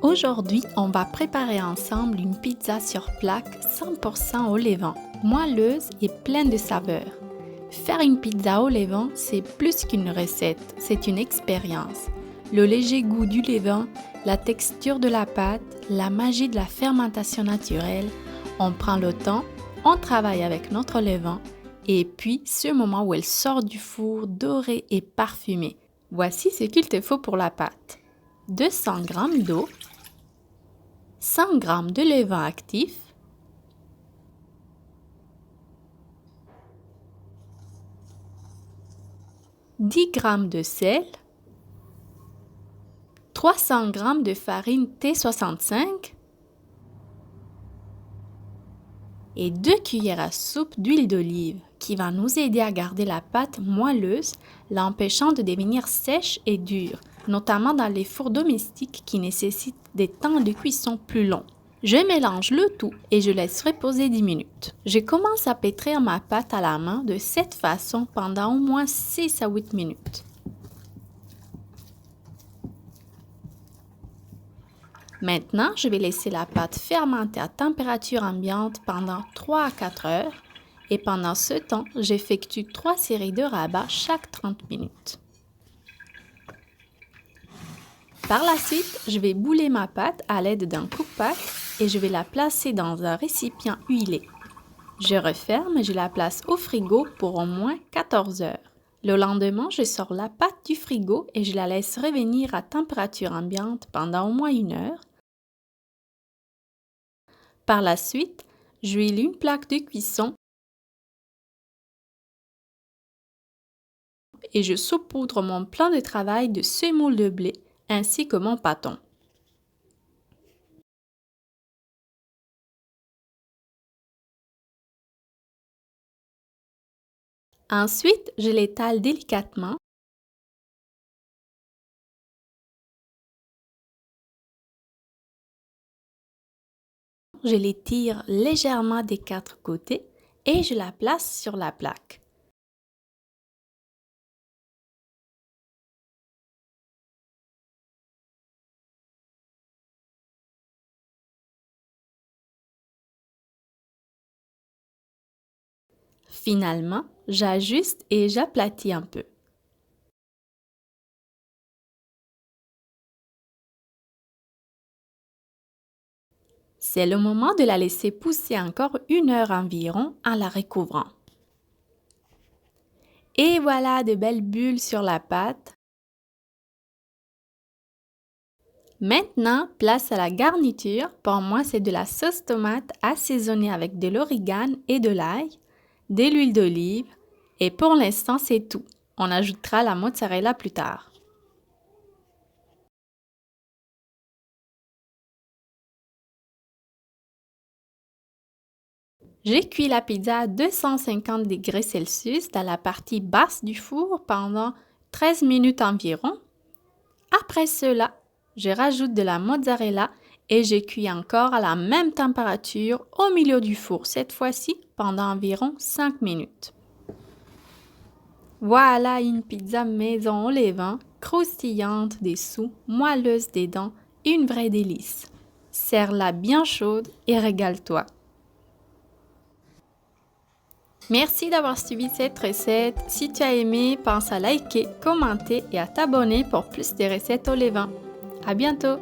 Aujourd'hui, on va préparer ensemble une pizza sur plaque 100% au levain, moelleuse et pleine de saveurs. Faire une pizza au levain, c'est plus qu'une recette, c'est une expérience. Le léger goût du levain, la texture de la pâte, la magie de la fermentation naturelle, on prend le temps, on travaille avec notre levain et puis ce moment où elle sort du four doré et parfumé. Voici ce qu'il te faut pour la pâte. 200 g d'eau, 100 g de levain actif, « 10 g de sel, 300 g de farine T65 et 2 cuillères à soupe d'huile d'olive qui va nous aider à garder la pâte moelleuse, l'empêchant de devenir sèche et dure, notamment dans les fours domestiques qui nécessitent des temps de cuisson plus longs. Je mélange le tout et je laisse reposer 10 minutes. Je commence à pétrir ma pâte à la main de cette façon pendant au moins 6 à 8 minutes. Maintenant, je vais laisser la pâte fermenter à température ambiante pendant 3 à 4 heures et pendant ce temps, j'effectue 3 séries de rabats chaque 30 minutes. Par la suite, je vais bouler ma pâte à l'aide d'un coupe-pâte et je vais la placer dans un récipient huilé. Je referme et je la place au frigo pour au moins 14 heures. Le lendemain, je sors la pâte du frigo et je la laisse revenir à température ambiante pendant au moins 1 heure. Par la suite, j'huile une plaque de cuisson et je saupoudre mon plan de travail de semoule de blé ainsi que mon pâton. Ensuite, je l'étale délicatement. Je l'étire légèrement des 4 côtés et je la place sur la plaque. Finalement, j'ajuste et j'aplatis un peu. C'est le moment de la laisser pousser encore 1 heure environ en la recouvrant. Et voilà de belles bulles sur la pâte. Maintenant, place à la garniture. Pour moi, c'est de la sauce tomate assaisonnée avec de l'origan et de l'ail, de l'huile d'olive et pour l'instant, c'est tout. On ajoutera la mozzarella plus tard. J'ai cuit la pizza à 250 degrés Celsius dans la partie basse du four pendant 13 minutes environ. Après cela, je rajoute de la mozzarella et je cuis encore à la même température au milieu du four, cette fois-ci pendant environ 5 minutes. Voilà une pizza maison au levain, croustillante dessous, moelleuse des dents, une vraie délice. Sers-la bien chaude et régale-toi. Merci d'avoir suivi cette recette. Si tu as aimé, pense à liker, commenter et à t'abonner pour plus de recettes au levain. À bientôt!